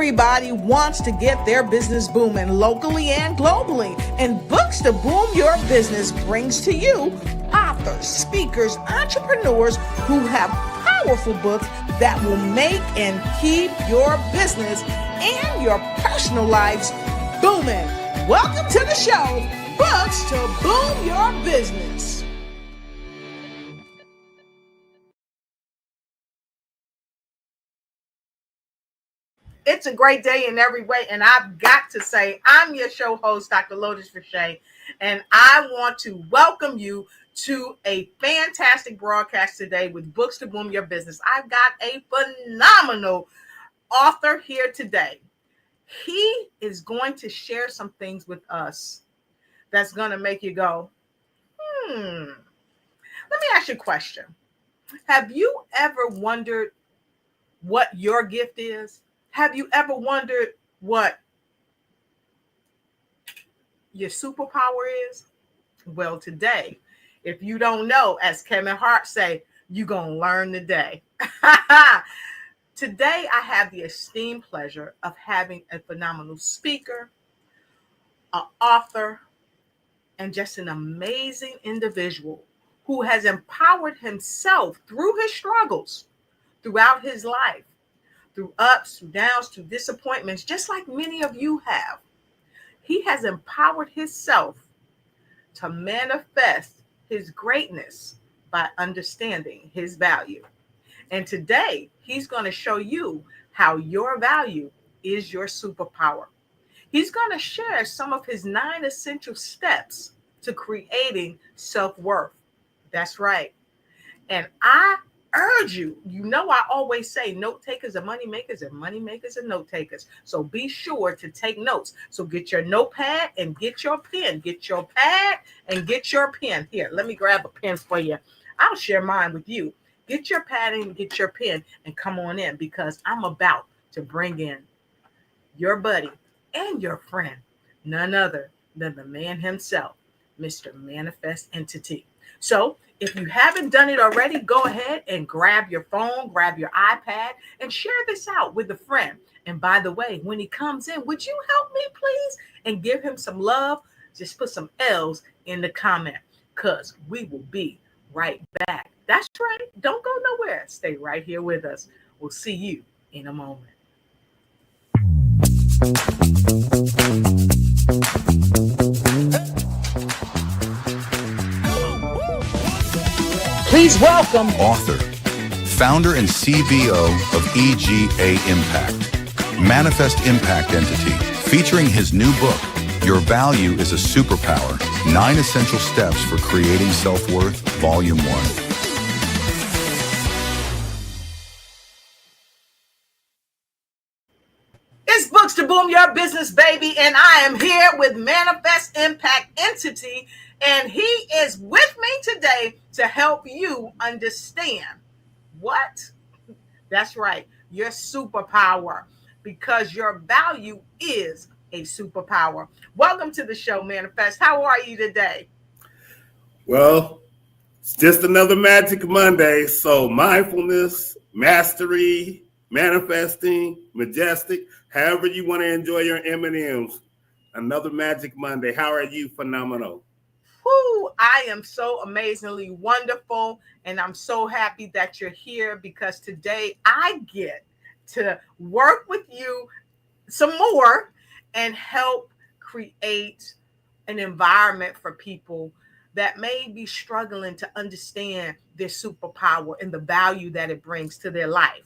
Everybody wants to get their business booming locally and globally, and Books to Boom Your Business brings to you authors, speakers, entrepreneurs who have powerful books that will make and keep your business and your personal lives booming. Welcome to the show, Books to Boom Your Business. It's a great day in every way, and I've got to say, I'm your show host, Dr. Lotus Riché, and I want to welcome you to a fantastic broadcast today with Books to Boom Your Business. I've got a phenomenal author here today. He is going to share some things with us that's going to make you go, Let me ask you a question. Have you ever wondered what your gift is? Have you ever wondered what your superpower is? Well, today, if you don't know, as Kevin Hart say, you're going to learn today. Today, I have the esteemed pleasure of having a phenomenal speaker, an author, and just an amazing individual who has empowered himself through his struggles throughout his life, through ups, through downs, through disappointments, just like many of you have. He has empowered himself to manifest his greatness by understanding his value. And today, he's going to show you how your value is your superpower. He's going to share some of his 9 essential steps to creating self-worth. That's right. And I urge you, I always say note takers are money makers and money makers are note takers. So be sure to take notes. So get your notepad and get your pen. Get your pad and get your pen. Here, let me grab a pen for you. I'll share mine with you. Get your pad and get your pen and come on in, because I'm about to bring in your buddy and your friend, none other than the man himself, Mr. Manifest Entity. So if you haven't done it already, go ahead and grab your phone, grab your iPad, and share this out with a friend. And by the way, when he comes in, would you help me, please? And give him some love. Just put some L's in the comment, because we will be right back. That's right. Don't go nowhere. Stay right here with us. We'll see you in a moment. Please welcome author, founder and CBO of EGA Impact, Manifest Impact Entity, featuring his new book, Your Value is a Superpower, 9 Essential Steps for Creating Self-Worth, Volume 1. It's Books to Boom Your Business, baby, and I am here with Manifest Impact Entity, and he is with me today to help you understand what? That's right, your superpower, because your value is a superpower. Welcome to the show, Manifest. How are you today? Well, it's just another Magic Monday, so mindfulness, mastery, manifesting, majestic, however you want to enjoy your M&Ms. Another Magic Monday. How are you? Phenomenal. Woo, I am so amazingly wonderful, and I'm so happy that you're here, because today I get to work with you some more and help create an environment for people that may be struggling to understand their superpower and the value that it brings to their life.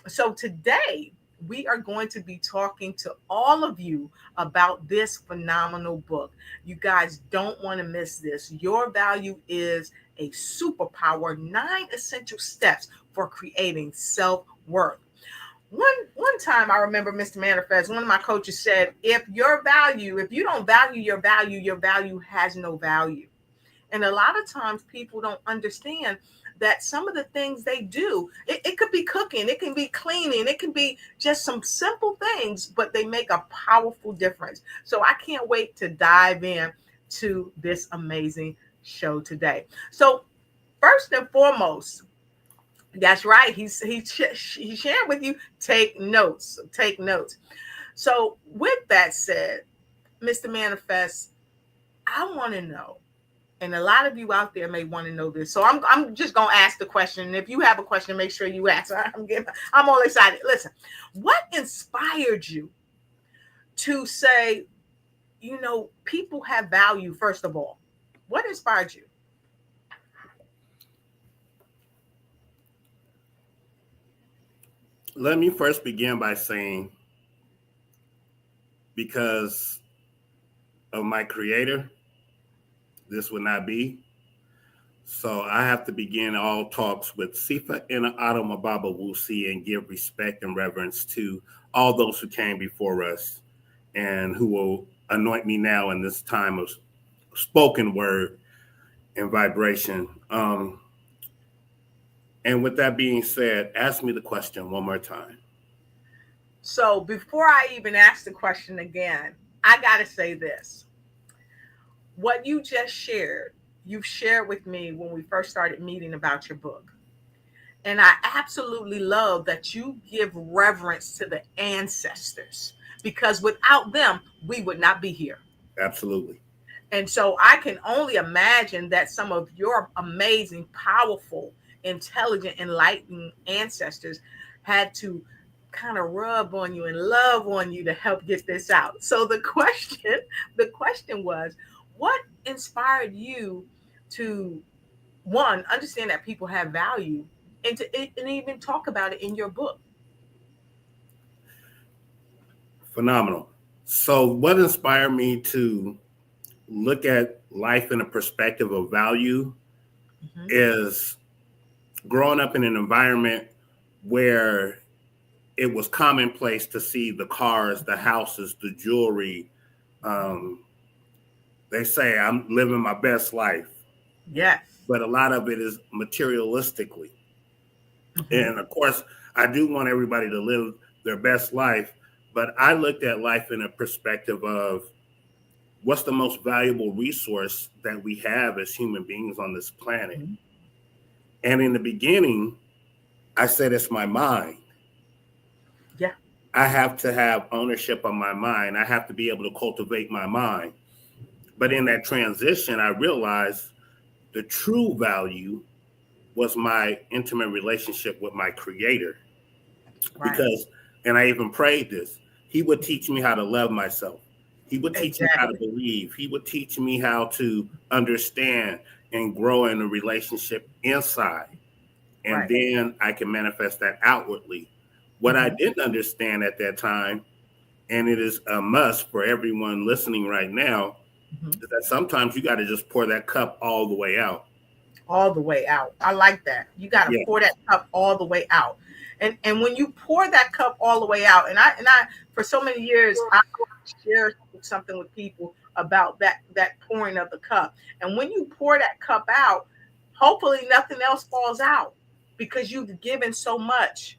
So today, we are going to be talking to all of you about this phenomenal book. You guys don't want to miss this. Your Value is a Superpower, 9 Essential Steps for Creating Self-Worth. One time I remember Mr. Manifest, one of my coaches said, if you don't value your value has no value. And a lot of times people don't understand that some of the things they do, it could be cooking, it can be cleaning, it can be just some simple things, but they make a powerful difference. So I can't wait to dive in to this amazing show today. So first and foremost, That's right. He shared with you. Take notes. Take notes. So with that said, Mr. Manifest, I want to know, and a lot of you out there may want to know this. So I'm just gonna ask the question. And if you have a question, make sure you ask. I'm all excited. Listen, what inspired you to say, people have value? First of all, what inspired you? Let me first begin by saying, because of my creator, this would not be. So I have to begin all talks with Sifa Ina Adama Baba Wusi and give respect and reverence to all those who came before us and who will anoint me now in this time of spoken word and vibration. And with that being said, ask me the question one more time. So before I even ask the question again, I got to say this. What you just shared, you've shared with me when we first started meeting about your book. And I absolutely love that you give reverence to the ancestors, because without them, we would not be here. Absolutely. And so I can only imagine that some of your amazing, powerful, intelligent, enlightened ancestors had to kind of rub on you and love on you to help get this out. So the question was, what inspired you to, one, understand that people have value, and even talk about it in your book? Phenomenal. So, what inspired me to look at life in a perspective of value is growing up in an environment where it was commonplace to see the cars, the houses, the jewelry. Um, they say I'm living my best life, Yes. but a lot of it is materialistically. Mhm. And of course, I do want everybody to live their best life, but I looked at life in a perspective of what's the most valuable resource that we have as human beings on this planet. Mhm. And in the beginning, I said it's my mind. Yeah. I have to have ownership of my mind. I have to be able to cultivate my mind. But in that transition, I realized the true value was my intimate relationship with my creator. Right. Because, and I even prayed this, he would teach me how to love myself. He would teach me how to Exactly. believe. He would teach me how to understand and grow in a relationship inside. And Right. then I can manifest that outwardly. What I Mhm. didn't understand at that time, and it is a must for everyone listening right now, Mhm. is that sometimes you got to just pour that cup all the way out. All the way out. I like that. You got to Yeah. pour that cup all the way out. And when you pour that cup all the way out, and I for so many years I share something with people about that pouring of the cup. And when you pour that cup out, hopefully nothing else falls out, because you've given so much.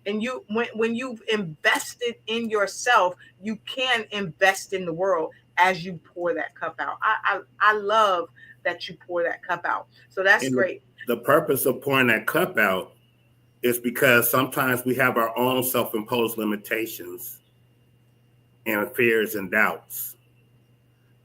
And when you've invested in yourself, you can invest in the world as you pour that cup out. I love that you pour that cup out. So that's And great. the purpose of pouring that cup out is because sometimes we have our own self imposed limitations and fears and doubts.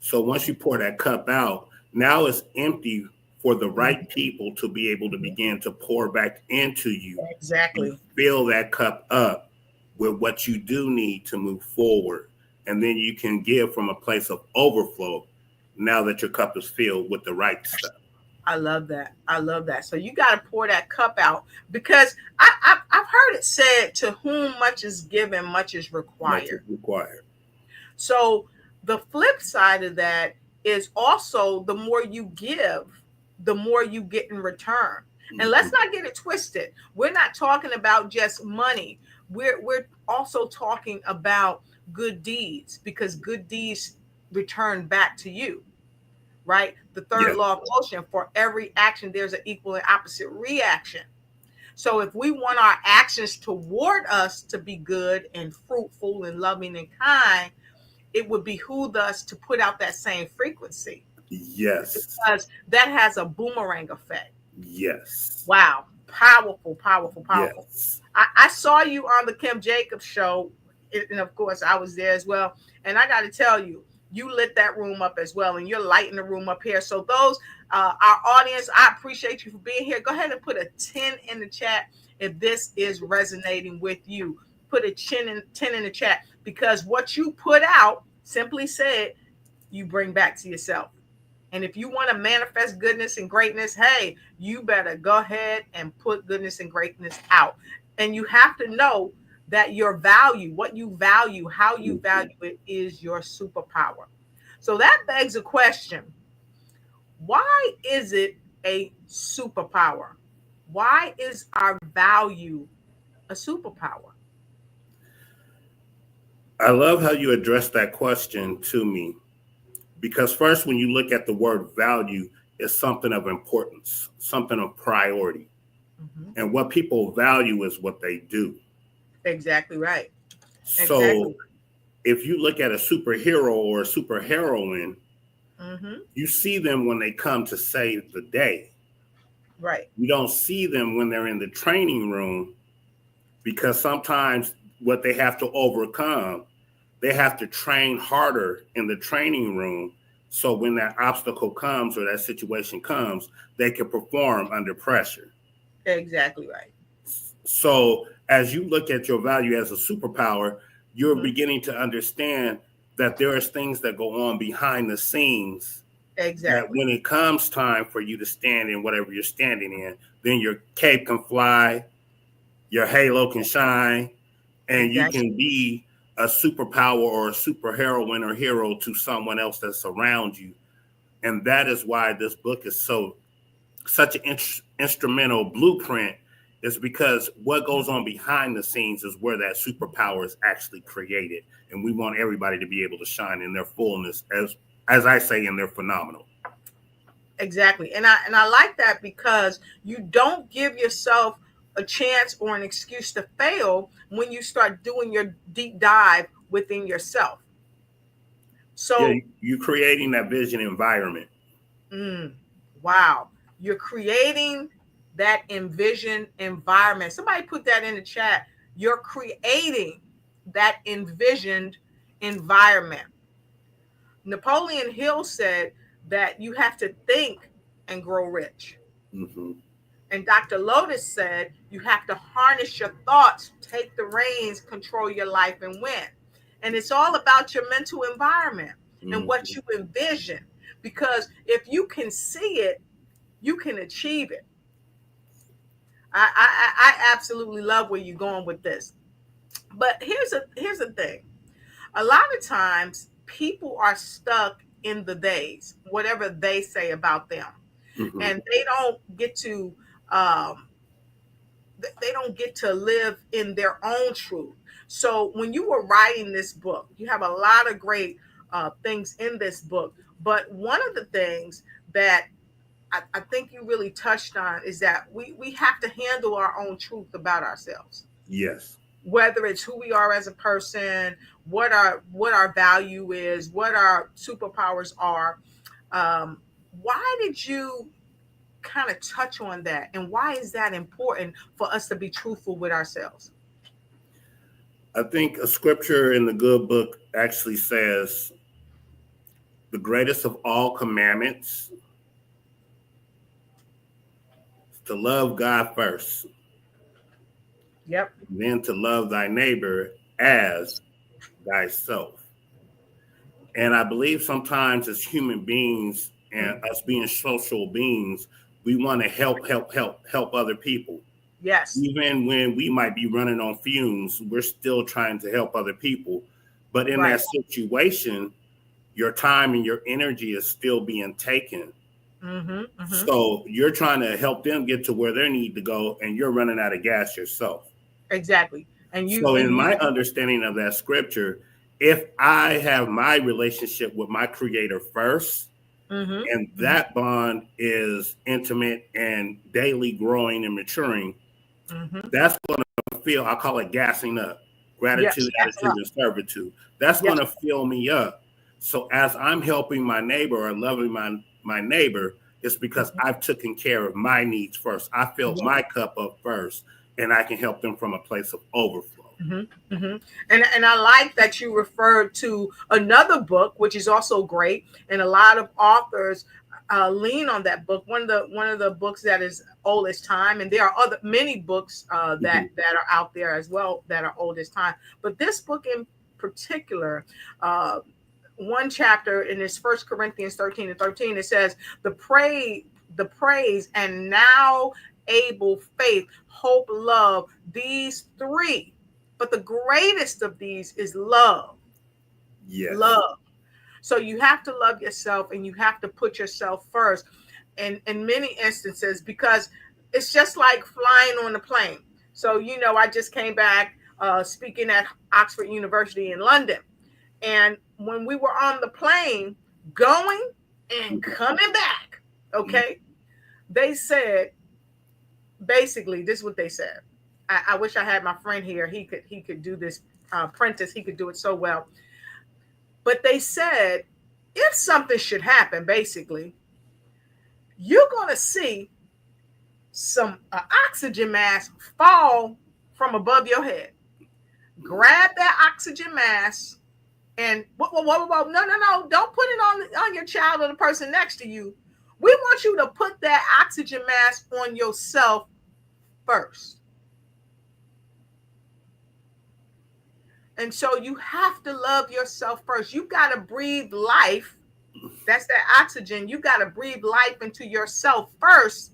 So once you pour that cup out, now it's empty for the Mhm. right people to be able to begin to pour back into you and Exactly. fill that cup up with what you do need to move forward. And then you can give from a place of overflow now that your cup is filled with the right stuff. I love that. I love that. So you got to pour that cup out, because I've heard it said, to whom much is given, much is Much is required. required. So the flip side of that is also, the more you give, the more you get in return. And let's Mhm. not get it twisted. We're not talking about just money. We're also talking about good deeds, because good deeds return back to you, right? The third Yeah. law of motion: for every action, there's an equal and opposite reaction. So if we want our actions toward us to be good and fruitful and loving and kind, it would behoove us to put out that same frequency, Yes. because that has a boomerang effect. Yes. Wow. Powerful, powerful, powerful. Yes. I saw you on the Kim Jacobs show, and of course I was there as well. And I got to tell you, you lit that room up as well, and you're lighting the room up here. So those, our audience, I appreciate you for being here. Go ahead and put a 10 in the chat if this is resonating with you. Put a 10 in the chat, because what you put out, simply said, you bring back to yourself. And if you want to manifest goodness and greatness, hey, you better go ahead and put goodness and greatness out. And you have to know that your value, what you value, how you value it, is your superpower. So that begs a question. Why is it a superpower? Why is our value a superpower? I love how you addressed that question to me, because first, when you look at the word value, it's something of importance, something of priority. Mm-hmm. And what people value is what they do. Exactly right. So Exactly. if you look at a superhero or a superheroine, Mm-hmm. you see them when they come to save the day. Right. You don't see them when they're in the training room, because sometimes what they have to overcome, they have to train harder in the training room. So when that obstacle comes or that situation comes, they can perform under pressure. Exactly right. So as you look at your value as a superpower, you're Mm-hmm. beginning to understand that there is things that go on behind the scenes, that Exactly. when it comes time for you to stand in whatever you're standing in, then your cape can fly, your halo can shine, and you Exactly. can be a superpower or a superheroine or hero to someone else that's around you. And that is why this book is such an instrumental blueprint, is because what goes on behind the scenes is where that superpower is actually created. And we want everybody to be able to shine in their fullness, as I say, in their phenomenal. Exactly. And I like that, because you don't give yourself a chance or an excuse to fail when you start doing your deep dive within yourself. Yeah, So, you're creating that vision environment. wow, you're creating that envisioned environment. Somebody put that in the chat. You're creating that envisioned environment. Napoleon Hill said that you have to think and grow rich. Mm-hmm. And Dr. Lotus said you have to harness your thoughts, take the reins, control your life, and win. And it's all about your mental environment and what Mm-hmm. you envision. Because if you can see it, you can achieve it. I absolutely love where you're going with this. But here's the thing. A lot of times people are stuck in the days, whatever they say about them. Mm-hmm. And um, they don't get to live in their own truth. So when you were writing this book, you have a lot of great things in this book. But one of the things that I think you really touched on is that we have to handle our own truth about ourselves, Yes. whether it's who we are as a person, what our value is, what our superpowers are. Why did you kind of touch on that, and why is that important for us to be truthful with ourselves? I think a scripture in the good book actually says the greatest of all commandments is to love God first, Yep. then to love thy neighbor as thyself. And I believe sometimes as human beings and us being social beings, we want to help other people. Yes. Even when we might be running on fumes, we're still trying to help other people. But in Right. that situation, your time and your energy is still being taken. Mm-hmm. Mm-hmm. So you're trying to help them get to where they need to go, and you're running out of gas yourself. Exactly. So, in my understanding of that scripture, if I have my relationship with my creator first, Mm-hmm. and that bond is intimate and daily growing and maturing, Mm-hmm. that's going to feel, I call it gassing up, Yes. gratitude, Yes. attitude, and servitude. That's Yes. going to fill me up. So as I'm helping my neighbor or loving my neighbor, It's because I've taken care of my needs first. I filled my cup up first, and I can help them from a place of overflow. And I like that you referred to another book, which is also great, and a lot of authors lean on that book. One of the books that is old as time, and there are many books that are out there as well that are old as time. But this book in particular, one chapter in this 1 Corinthians 13:13, it says the praise and now able faith, hope, love, these three. But the greatest of these is love. Yes. Love. So you have to love yourself and you have to put yourself first in many instances, because it's just like flying on a plane. So, I just came back speaking at Oxford University in London. And when we were on the plane going and coming back, okay, they said, basically, this is what they said. I wish I had my friend here. He could do this. Prentice, he could do it so well. But they said, if something should happen, basically, you're going to see some oxygen mask fall from above your head. Grab that oxygen mask and no, don't put it on your child or the person next to you. We want you to put that oxygen mask on yourself first. And so you have to love yourself first. You got to breathe life. That's that oxygen. You got to breathe life into yourself first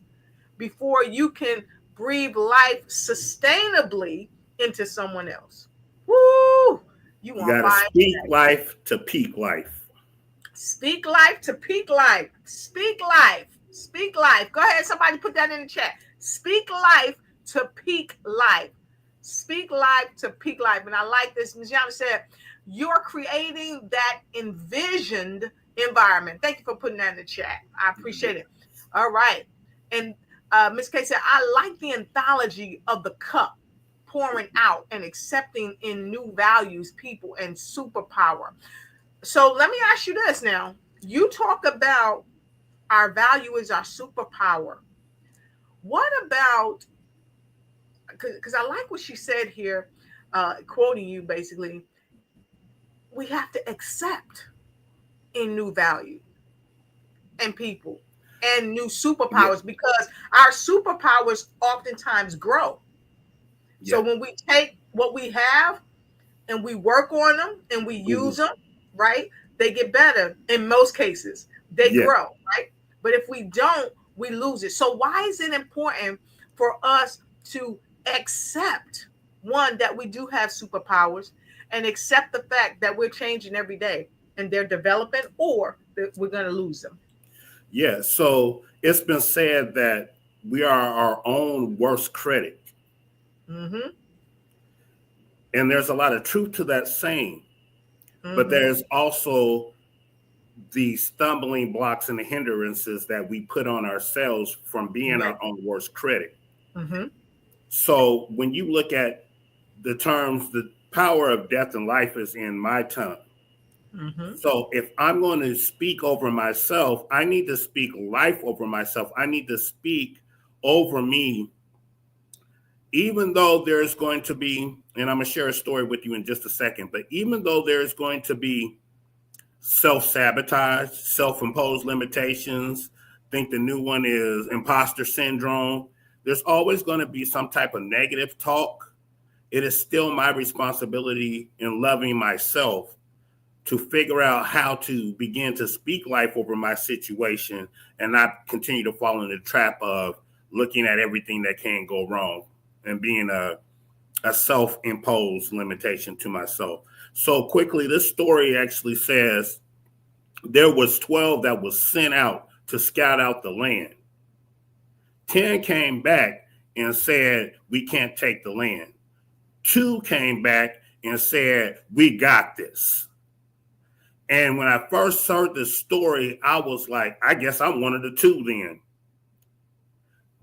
before you can breathe life sustainably into someone else. Woo! You got to speak life to peak life. Speak life to peak life. Speak life. Speak life. Go ahead. Somebody put that in the chat. Speak life to peak life. Speak life to peak life. And I like this. Ms. Yana said, you're creating that envisioned environment. Thank you for putting that in the chat. I appreciate it. All right. And Ms. K said, I like the anthology of the cup pouring out and accepting in new values, people, and superpower. So let me ask you this now. You talk about our value is our superpower. What about, because I like what she said here, quoting you basically, we have to accept in new value and people and new superpowers, because our superpowers oftentimes grow. So when we take what we have and we work on them and we use them, right, they get better in most cases. They grow, right? But if we don't, we lose it. So why is it important for us to accept, one, that we do have superpowers, and accept the fact that we're changing every day and they're developing, or that we're going to lose them? Yeah. So it's been said that we are our own worst critic. And there's a lot of truth to that saying. But there's also the stumbling blocks and the hindrances that we put on ourselves from being our own worst critic. So when you look at the terms, the power of death and life is in my tongue. So if I'm going to speak over myself, I need to speak life over myself. I need to speak over me, even though there's going to be, and I'm going to share a story with you in just a second, but even though there's going to be self-sabotage, self-imposed limitations, I think the new one is imposter syndrome, there's always going to be some type of negative talk. It is still my responsibility in loving myself to figure out how to begin to speak life over my situation and not continue to fall in the trap of looking at everything that can go wrong and being a self-imposed limitation to myself. So quickly, this story actually says there was 12 that was sent out to scout out the land. 10 came back and said, we can't take the land. 2 came back and said, we got this. And when I first heard this story, I was like, I guess I'm one of the 2 then.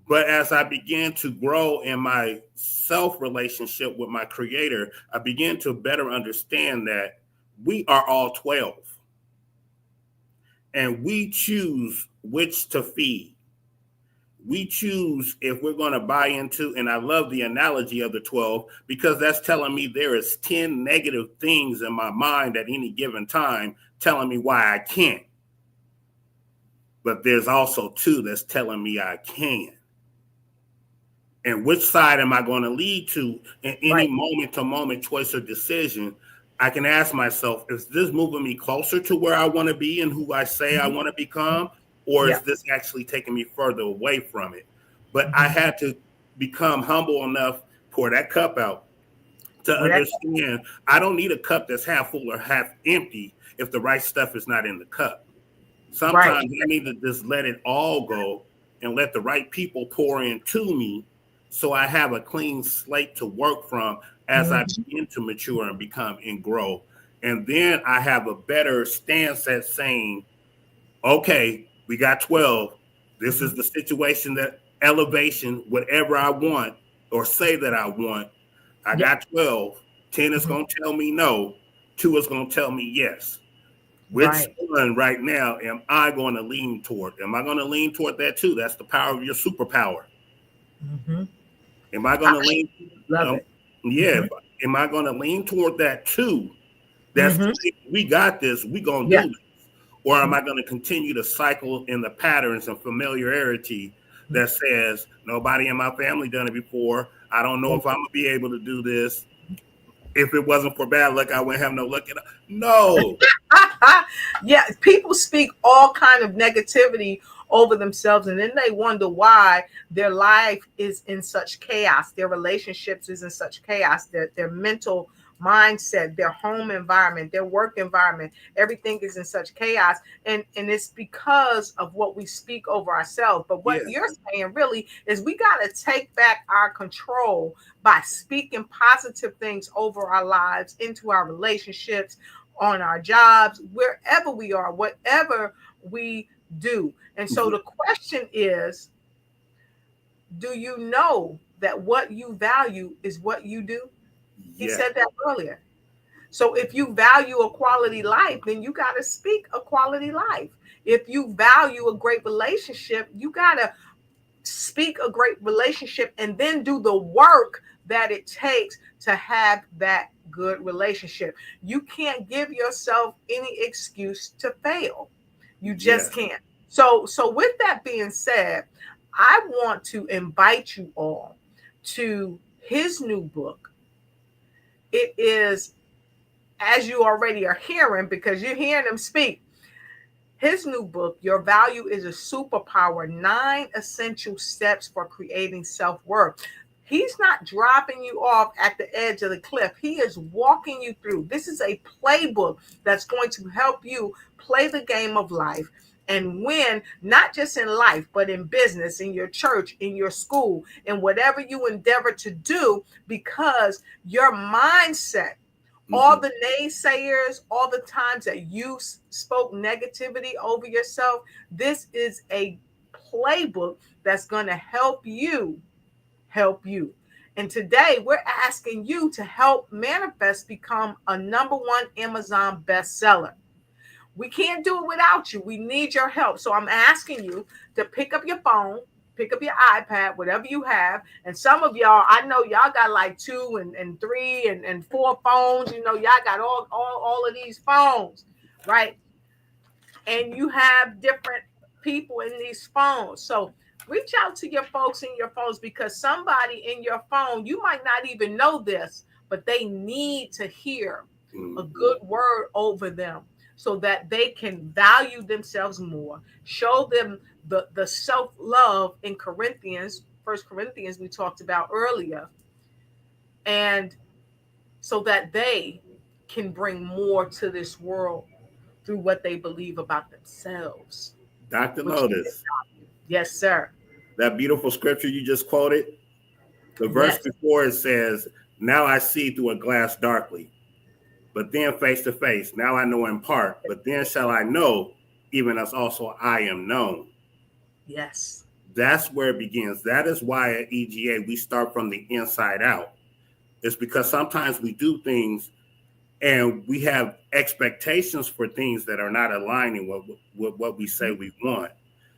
But as I began to grow in my self-relationship with my creator, I began to better understand that we are all 12. and we choose which to feed. We choose if we're going to buy into, and I love the analogy of the 12 because that's telling me there is 10 negative things in my mind at any given time telling me why I can't. But there's also 2 that's telling me I can. And which side am I going to lead to in any moment to moment choice or decision? I can ask myself, is this moving me closer to where I want to be and who I say I want to become? Or is this actually taking me further away from it? But I had to become humble enough, pour that cup out, to understand I don't need a cup that's half full or half empty if the right stuff is not in the cup. Sometimes I need to just let it all go and let the right people pour into me so I have a clean slate to work from as I begin to mature and become and grow. And then I have a better stance at saying, okay, we got 12. This is the situation, that elevation, whatever I want or say that I want. I got 12. 10 is going to tell me no. 2 is going to tell me yes. Which one right now am I going to lean toward? Am I going to lean toward that too? That's the power of your superpower. Am I going to lean? Love it. Yeah. Am I going to lean toward that too? That's we got this. We going to do this. Or am I going to continue to cycle in the patterns of familiarity that says nobody in my family done it before? I don't know if I'm going to be able to do this. If it wasn't for bad luck, I wouldn't have no luck at all. No. Yeah, people speak all kind of negativity over themselves, and then they wonder why their life is in such chaos, their relationships is in such chaos, their mental mindset, their home environment, their work environment, everything is in such chaos, and it's because of what we speak over ourselves. But what you're saying really is we got to take back our control by speaking positive things over our lives, into our relationships, on our jobs, wherever we are, whatever we do. And so the question is, do you know that what you value is what you do? He said that earlier. So if you value a quality life, then you got to speak a quality life. If you value a great relationship, you got to speak a great relationship and then do the work that it takes to have that good relationship. You can't give yourself any excuse to fail. You just can't. So with that being said, I want to invite you all to his new book. It is, as you already are hearing, because you're hearing him speak, his new book, Your Value is a Superpower, 9 Essential Steps for Creating Self-Worth. He's not dropping you off at the edge of the cliff. He is walking you through. This is a playbook that's going to help you play the game of life and win, not just in life, but in business, in your church, in your school, in whatever you endeavor to do, because your mindset, all the naysayers, all the times that you spoke negativity over yourself, this is a playbook that's going to help you. And today we're asking you to help Manifest become a #1 Amazon bestseller. We can't do it without you. We need your help. So I'm asking you to pick up your phone, pick up your iPad, whatever you have. And some of y'all, I know y'all got like 2 and 3 and 4 phones. You know, y'all got all of these phones, right? And you have different people in these phones. So reach out to your folks in your phones, because somebody in your phone, you might not even know this, but they need to hear a good word over them so that they can value themselves more, show them the self-love in Corinthians, 1 Corinthians we talked about earlier, and so that they can bring more to this world through what they believe about themselves. Dr. Lotus. Yes, sir. That beautiful scripture you just quoted, the verse before it says, now I see through a glass darkly, but then face to face. Now I know in part, but then shall I know, even as also I am known. Yes. That's where it begins. That is why at EGA we start from the inside out. It's because sometimes we do things And we have expectations for things that are not aligning with what we say we want.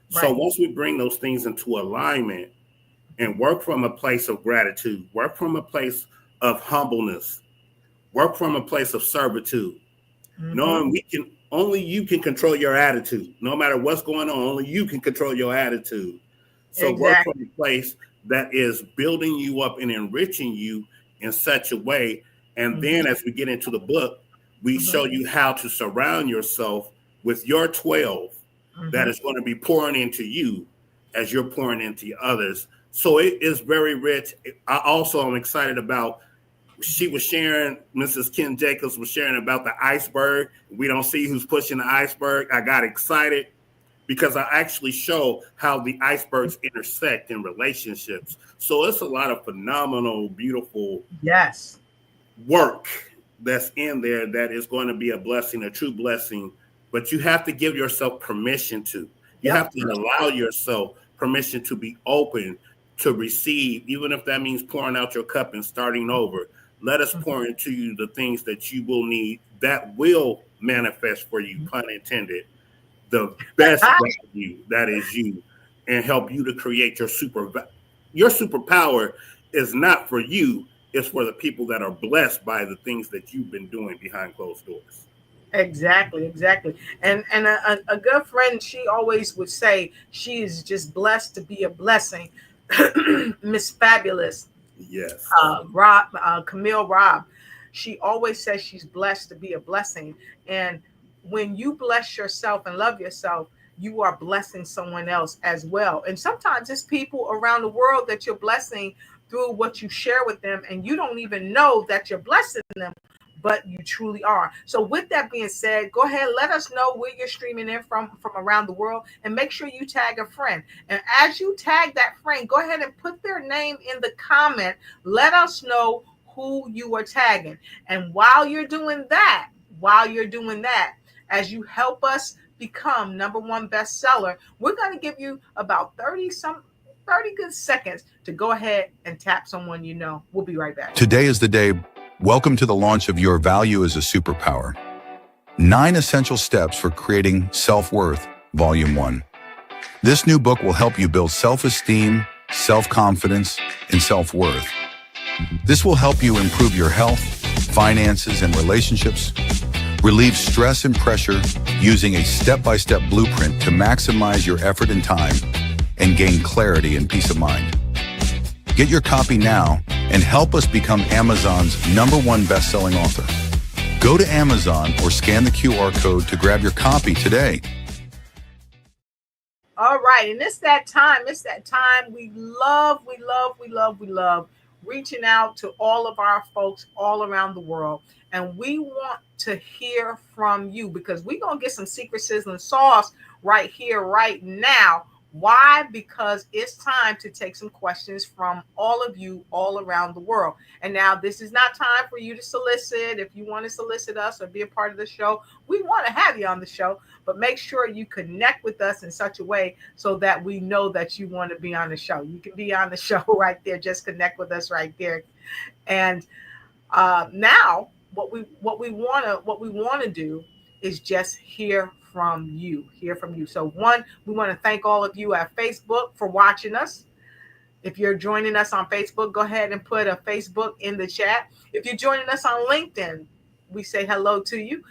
So Right. once we bring those things into alignment and work from a place of gratitude, work from a place of humbleness, work from a place of servitude, knowing only you can control your attitude. No matter what's going on, only you can control your attitude. So work from Exactly. a place that is building you up and enriching you in such a way. And then as we get into the book, we show you how to surround yourself with your 12 that is going to be pouring into you as you're pouring into others. So it is very rich. I also am excited about, she was sharing, Mrs. Ken Jacobs was sharing about the iceberg. We don't see who's pushing the iceberg. I got excited because I actually show how the icebergs intersect in relationships. So it's a lot of phenomenal, beautiful Yes. work that's in there that is going to be a blessing, a true blessing. But you have to give yourself permission to. You have to allow yourself permission to be open to receive, even if that means pouring out your cup and starting over. Let us pour into you the things that you will need that will manifest for you, pun intended, the best value that is you, and help you to create your superpower is not for you. It's for the people that are blessed by the things that you've been doing behind closed doors. Exactly, exactly. And a good friend, she always would say she is just blessed to be a blessing. Miss Fabulous, Yes. Camille Robb, she always says she's blessed to be a blessing. And when you bless yourself and love yourself, you are blessing someone else as well. And sometimes it's people around the world that you're blessing through what you share with them, and you don't even know that you're blessing them, but you truly are. So with that being said, go ahead, let us know where you're streaming in from around the world, and make sure you tag a friend. And as you tag that friend, go ahead and put their name in the comment. Let us know who you are tagging. And while you're doing that, as you help us become #1 bestseller, we're going to give you about 30 good seconds to go ahead and tap someone you know. We'll be right back. Today is the day. Welcome to the launch of Your Value as a Superpower. 9 Essential Steps for Creating Self-Worth, Volume 1. This new book will help you build self-esteem, self-confidence, and self-worth. This will help you improve your health, finances, and relationships, relieve stress and pressure using a step-by-step blueprint to maximize your effort and time, and gain clarity and peace of mind. Get your copy now and help us become Amazon's #1 best-selling author. Go to Amazon or scan the QR code to grab your copy today. All right, and it's that time. We love reaching out to all of our folks all around the world. And we want to hear from you, because we're going to get some secret sizzling sauce right here, right now. Why? Because it's time to take some questions from all of you all around the world. And now this is not time for you to solicit. If you want to solicit us or be a part of the show, we want to have you on the show, but make sure you connect with us in such a way so that we know that you want to be on the show. You can be on the show right there. Just connect with us right there. And now what we want to do is just hear from you. So one, we want to thank all of you at Facebook for watching us. If you're joining us on Facebook, go ahead and put a Facebook in the chat. If you're joining us on LinkedIn, we say hello to you.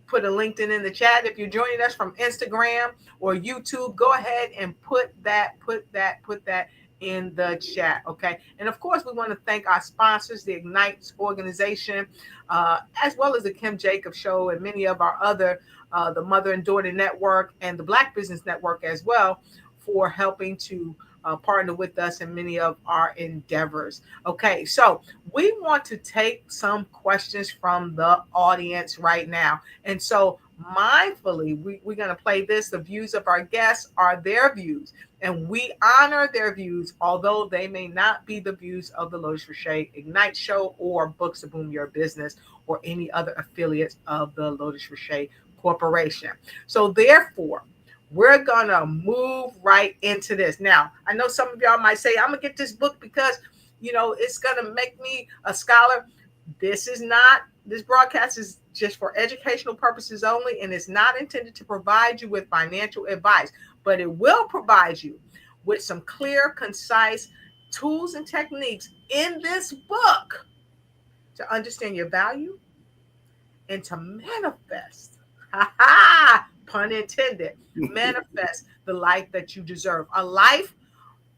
Put a LinkedIn in the chat. If you're joining us from Instagram or YouTube, go ahead and put that in the chat. Okay. And of course, we want to thank our sponsors, the Ignite organization, as well as the Kim Jacobs Show and many of our other, the Mother and Daughter Network and the Black Business Network as well, for helping to partner with us in many of our endeavors. Okay, so we want to take some questions from the audience right now. And so mindfully, we're going to play this. The views of our guests are their views, and we honor their views, although they may not be the views of the Lotus Riché Ignite Show or Books to Boom Your Business or any other affiliates of the Lotus Riché Corporation. So therefore, we're going to move right into this. Now, I know some of y'all might say, I'm going to get this book because, it's going to make me a scholar. This is not This broadcast is just for educational purposes only and is not intended to provide you with financial advice, but it will provide you with some clear, concise tools and techniques in this book to understand your value and to manifest, pun intended, manifest the life that you deserve. A life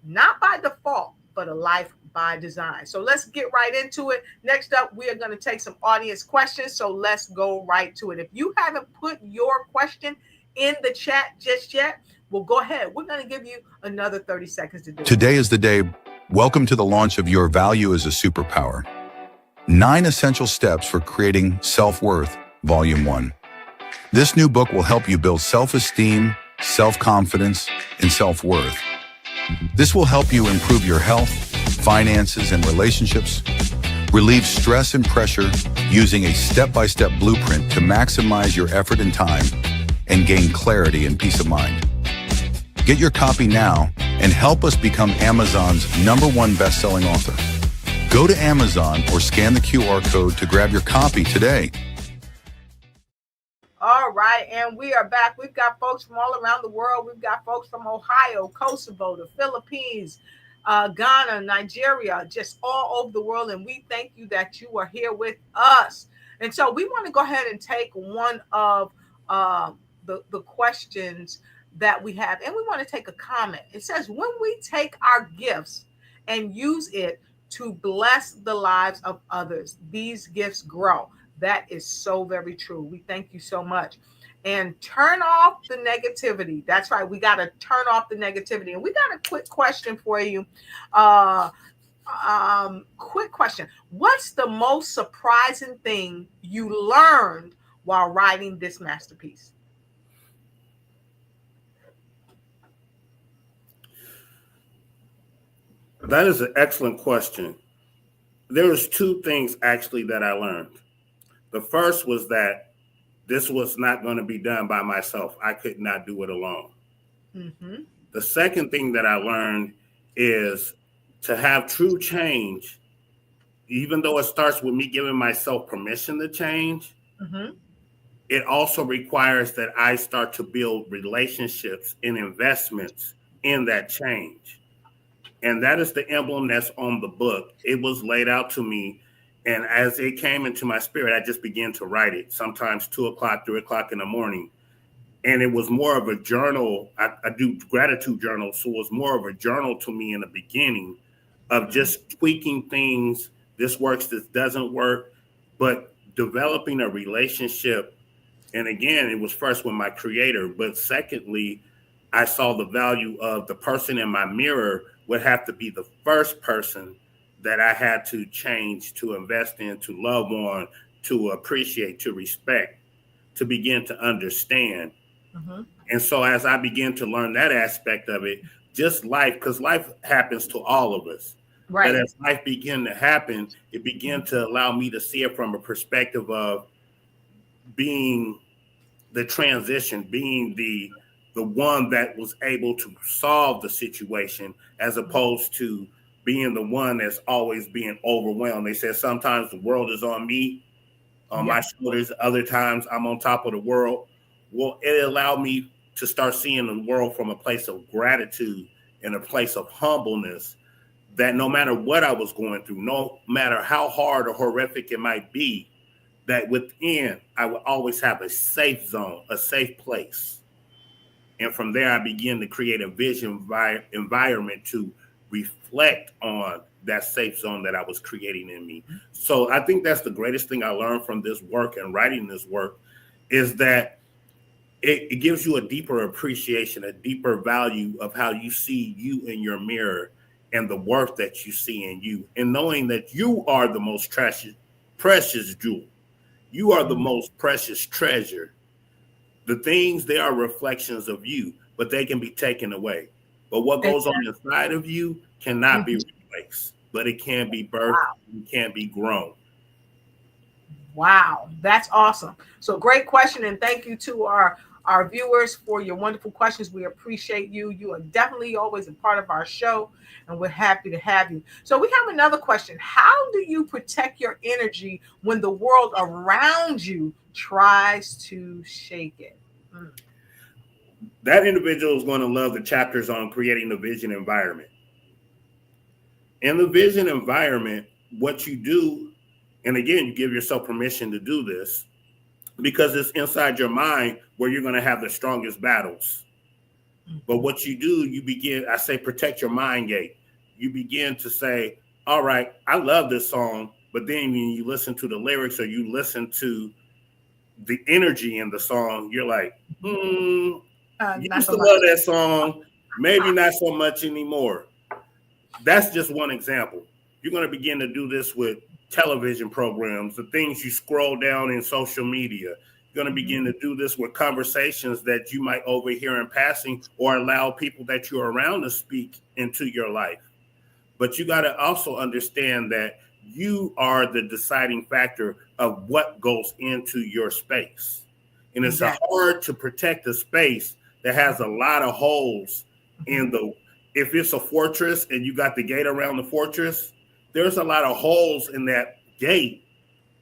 not by default, but a life by design. So let's get right into it. Next up, we are going to take some audience questions. So let's go right to it. If you haven't put your question in the chat just yet, well, go ahead. We're going to give you another 30 seconds to do it. Today is the day. Welcome to the launch of Your Value is a Superpower. 9 Essential Steps for Creating Self-Worth, Volume 1. This new book will help you build self-esteem, self-confidence, and self-worth. This will help you improve your health, finances, and relationships, relieve stress and pressure using a step-by-step blueprint to maximize your effort and time, and gain clarity and peace of mind. Get your copy now and help us become Amazon's #1 best-selling author. Go to Amazon or scan the QR code to grab your copy today. All right, and we are back. We've got folks from all around the world. We've got folks from Ohio, Kosovo, the Philippines, Ghana, Nigeria, just all over the world. And we thank you that you are here with us. And so we want to go ahead and take one of the questions that we have, and we want to take a comment. It says, when we take our gifts and use it to bless the lives of others, these gifts grow. That is so very true. We thank you so much. And turn off the negativity. That's right. We got to turn off the negativity. And we got a quick question for you. Quick question. What's the most surprising thing you learned while writing this masterpiece? That is an excellent question. There was 2 things actually that I learned. The first was that this was not going to be done by myself. I could not do it alone. Mm-hmm. The second thing that I learned is to have true change, even though it starts with me giving myself permission to change, mm-hmm. It also requires that I start to build relationships and investments in that change. And that is the emblem that's on the book. It was laid out to me. And as it came into my spirit, I just began to write it, sometimes 2 o'clock, 3 o'clock in the morning. And it was more of a journal. I do gratitude journals. So it was more of a journal to me in the beginning of just tweaking things. This works, this doesn't work, but developing a relationship. And again, it was first with my creator. But secondly, I saw the value of the person in my mirror would have to be the first person that I had to change, to invest in, to love on, to appreciate, to respect, to begin to understand. Mm-hmm. And so as I began to learn that aspect of it, just life, because life happens to all of us. Right. But as life began to happen, it began to allow me to see it from a perspective of being the transition, being the one that was able to solve the situation, as opposed to being the one that's always being overwhelmed. They said sometimes the world is on me, on my shoulders. Other times I'm on top of the world. Well, it allowed me to start seeing the world from a place of gratitude and a place of humbleness, that no matter what I was going through, no matter how hard or horrific it might be, that within I would always have a safe zone, a safe place. And from there, I began to create a vision environment to reflect on that safe zone that I was creating in me. So I think that's the greatest thing I learned from this work and writing this work, is that it gives you a deeper appreciation, a deeper value of how you see you in your mirror and the worth that you see in you, and knowing that you are the most precious jewel. You are the most precious treasure. The things, they are reflections of you, but they can be taken away. But what goes on inside of you cannot be replaced, but it can be birthed, it can be grown. Wow, that's awesome. So great question, and thank you to our our viewers for your wonderful questions. We appreciate you. You are definitely always a part of our show, and we're happy to have you. So we have another question. How do you protect your energy when the world around you tries to shake it? That individual is going to love the chapters on creating the vision environment. In the vision environment, what you do, and again, you give yourself permission to do this because it's inside your mind where you're going to have the strongest battles. But what you do, you begin, I say, protect your mind gate. You begin to say, all right, I love this song. But then when you listen to the lyrics or you listen to the energy in the song, you're like, you used to love that song, maybe not so much anymore. That's just one example. You're going to begin to do this with television programs, the things you scroll down in social media. You're going to begin to do this with conversations that you might overhear in passing or allow people that you're around to speak into your life. But you got to also understand that you are the deciding factor of what goes into your space. And it's hard to protect a space that has a lot of holes in if it's a fortress and you got the gate around the fortress, there's a lot of holes in that gate.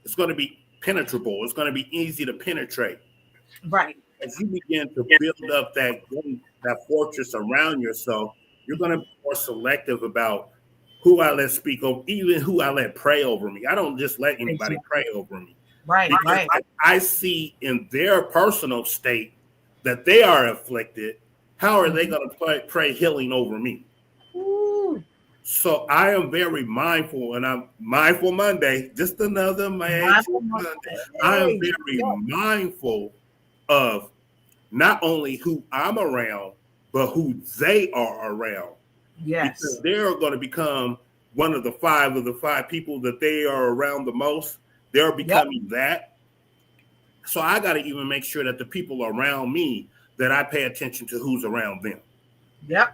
It's going to be penetrable. It's going to be easy to penetrate. Right. As you begin to build up that fortress around yourself, you're going to be more selective about who I let speak over, even who I let pray over me. I don't just let anybody pray over me. Right, because I see in their personal state that they are afflicted. How are they going to pray healing over me? Ooh. So I am very mindful, and I'm mindful Monday, just another mindful Monday. I am very mindful of not only who I'm around, but who they are around. Yes. Because they're going to become one of the five people that they are around the most. They're becoming that. So I got to even make sure that the people around me, that I pay attention to who's around them. Yep.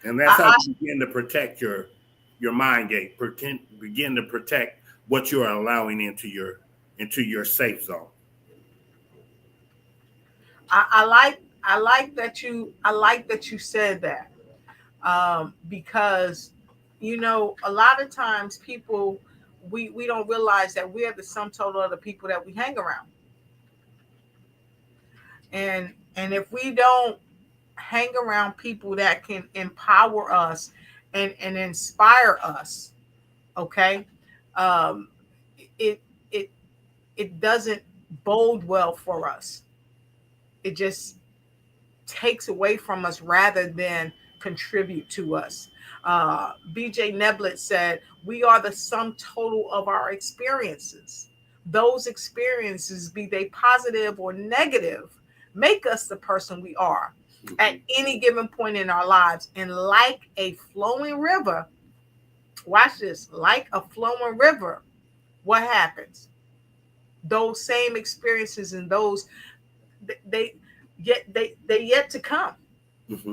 And that's how you begin to protect your mind gate. Begin to protect what you are allowing into your safe zone. I like that you said that, because a lot of times people we don't realize that we are the sum total of the people that we hang around. And if we don't hang around people that can empower us and inspire us, okay, it it doesn't bode well for us. It just takes away from us rather than contribute to us. BJ Neblet said, "We are the sum total of our experiences. Those experiences, be they positive or negative, make us the person we are at any given point in our lives. And like a flowing river, watch this, like a flowing river, what happens? Those same experiences and those they yet to come."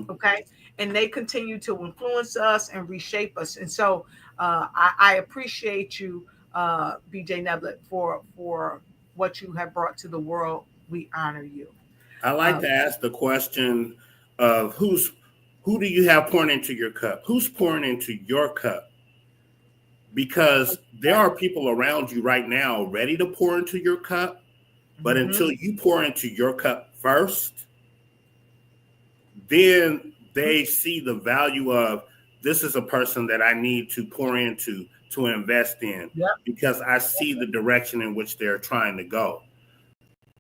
Okay, and they continue to influence us and reshape us. And so I appreciate you, BJ Neblet, for what you have brought to the world. We honor you. I like to ask the question of who do you have pouring into your cup? Who's pouring into your cup? Because there are people around you right now ready to pour into your cup, but until you pour into your cup first, then they see the value of, this is a person that I need to pour into, to invest in, because I see the direction in which they're trying to go.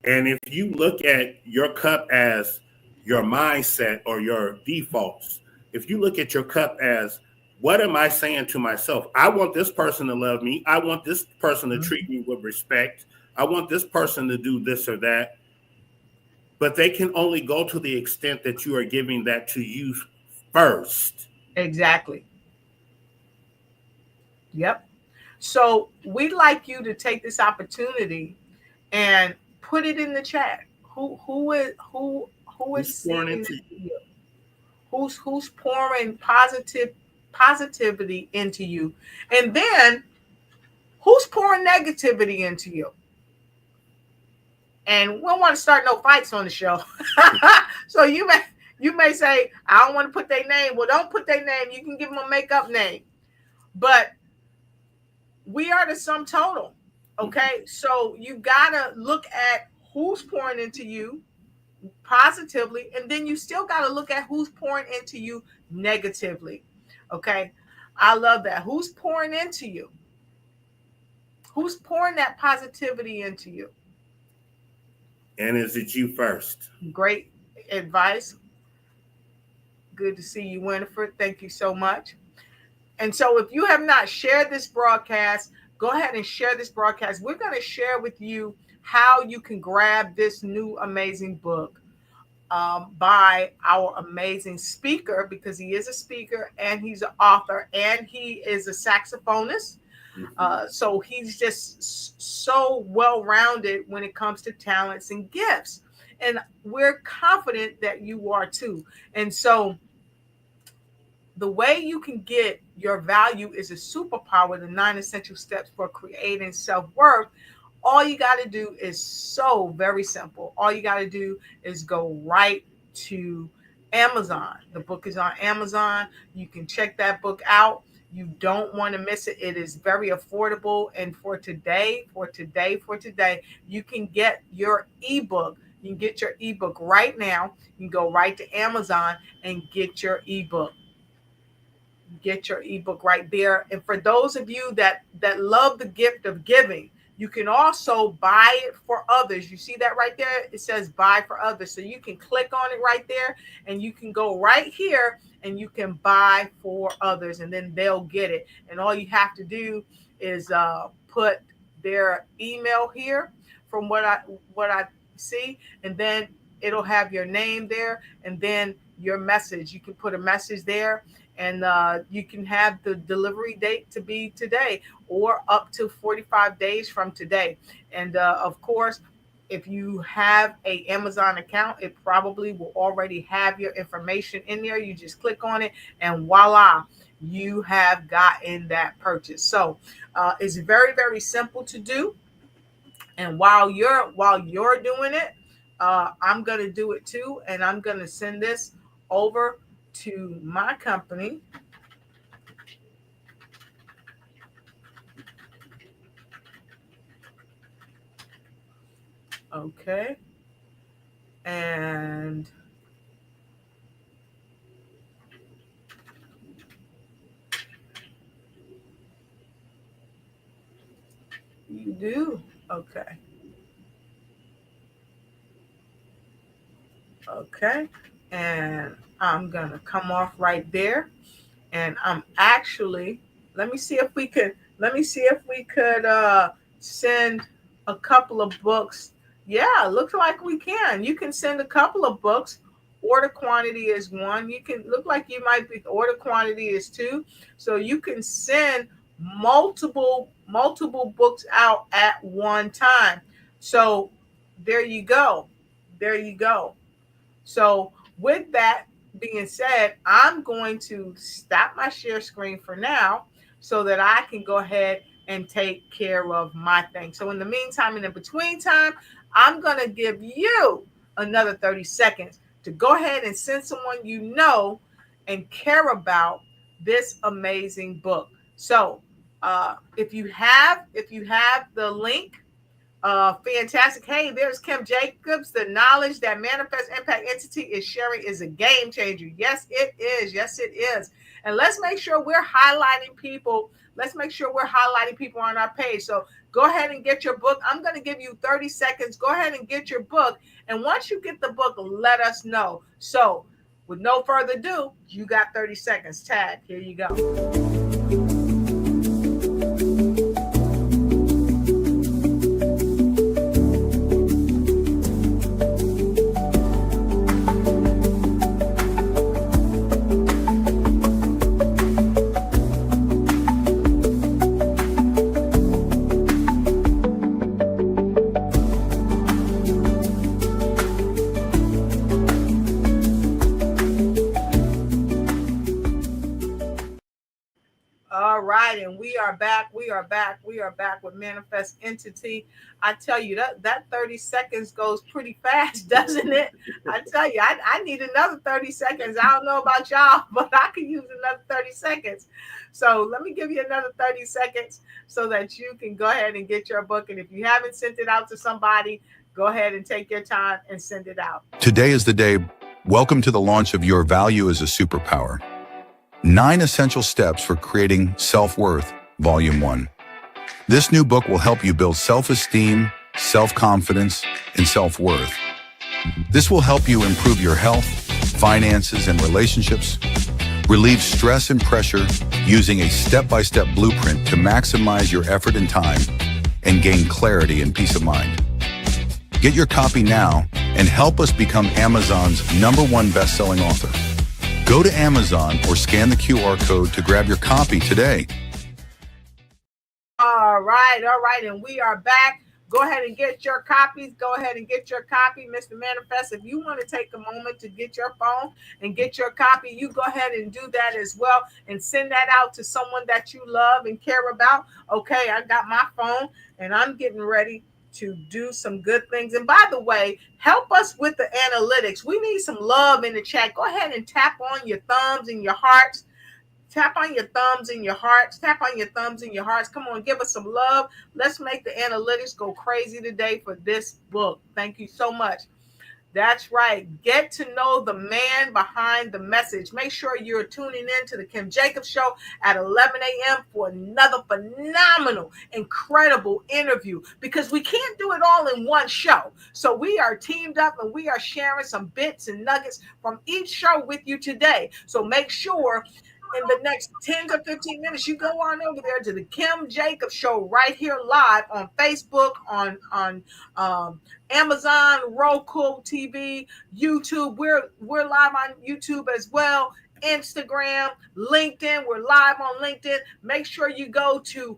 And if you look at your cup as your mindset or your defaults, if you look at your cup as, what am I saying to myself? I want this person to love me. I want this person to treat me with respect. I want this person to do this or that. But they can only go to the extent that you are giving that to you first. Exactly. Yep. So we'd like you to take this opportunity and put it in the chat. Who is pouring into you? Who's pouring positivity into you? And then who's pouring negativity into you? And we don't want to start no fights on the show. So you may say, I don't want to put their name. Well, don't put their name. You can give them a make-up name. But we are the sum total. Okay. So you gotta look at who's pouring into you positively, and then you still gotta look at who's pouring into you negatively. Okay. I love that. Who's pouring into you? Who's pouring that positivity into you? And is it you first? Great advice. Good to see you, Winifred. Thank you so much. And so if you have not shared this broadcast, go ahead and share this broadcast. We're going to share with you how you can grab this new amazing book by our amazing speaker, because he is a speaker and he's an author and he is a saxophonist. So he's just so well-rounded when it comes to talents and gifts. And we're confident that you are too. And so the way you can get your value is a superpower, the 9 essential steps for creating self-worth. All you got to do is so very simple. All you got to do is go right to Amazon. The book is on Amazon. You can check that book out. You don't want to miss it. It is very affordable. And for today, you can get your ebook. You can get your ebook right now. You can go right to Amazon and get your ebook. Get your ebook right there. And for those of you that love the gift of giving, you can also buy it for others. You see that right there? It says buy for others. So you can click on it right there and you can go right here and you can buy for others, and then they'll get it. And all you have to do is put their email here from what I see, and then it'll have your name there and then your message. You can put a message there, and you can have the delivery date to be today or up to 45 days from today. And of course, if you have an Amazon account, it probably will already have your information in there. You just click on it and voila, you have gotten that purchase. So it's very, very simple to do. And while you're doing it, I'm going to do it too. And I'm going to send this over to my company. Okay. And you do. Okay. Okay. And I'm going to come off right there. And I'm actually, let me see if we could send a couple of books. Yeah, looks like we can. You can send a couple of books. Order quantity is 1. You can look like you might be order quantity is 2. So you can send multiple books out at one time. So there you go. So with that being said, I'm going to stop my share screen for now so that I can go ahead and take care of my thing. So in the meantime, in the between time, I'm going to give you another 30 seconds to go ahead and send someone you know and care about this amazing book. So if you have the link, fantastic. Hey, there's Kim Jacobs. The knowledge that Manifest Impact Entity is sharing is a game changer. Yes, it is. Yes, it is. And let's make sure we're highlighting people. Let's make sure we're highlighting people on our page. So go ahead and get your book. I'm going to give you 30 seconds. Go ahead and get your book. And once you get the book, let us know. So with no further ado, you got 30 seconds. Tag, here you go. we are back. We are back with Manifest Entity. I tell you, that 30 seconds goes pretty fast, doesn't it? I tell you, I need another 30 seconds. I don't know about y'all, but I could use another 30 seconds. So let me give you another 30 seconds so that you can go ahead and get your book. And if you haven't sent it out to somebody, go ahead and take your time and send it out. Today is the day. Welcome to the launch of Your Value is a Superpower. 9 Essential Steps for Creating Self-Worth, Volume 1. This new book will help you build self-esteem, self-confidence, and self-worth. This will help you improve your health, finances, and relationships, relieve stress and pressure using a step-by-step blueprint to maximize your effort and time, and gain clarity and peace of mind. Get your copy now and help us become Amazon's #1 best-selling author. Go to Amazon or scan the QR code to grab your copy today. All right. And we are back. Go ahead and get your copies. Go ahead and get your copy, Mr. Manifest. If you want to take a moment to get your phone and get your copy, you go ahead and do that as well and send that out to someone that you love and care about. Okay, I got my phone and I'm getting ready to do some good things. And by the way, help us with the analytics. We need some love in the chat. Go ahead and tap on your thumbs and your hearts. Tap on your thumbs and your hearts. Tap on your thumbs and your hearts. Come on, give us some love. Let's make the analytics go crazy today for this book. Thank you so much. That's right. Get to know the man behind the message. Make sure you're tuning in to the Kim Jacobs Show at 11 a.m. for another phenomenal, incredible interview, because we can't do it all in one show. So we are teamed up and we are sharing some bits and nuggets from each show with you today. So make sure in the next 10 to 15 minutes, you go on over there to the Kim Jacobs Show right here live on Facebook, on Amazon, Roku TV, YouTube. We're live on YouTube as well. Instagram, LinkedIn. We're live on LinkedIn. Make sure you go to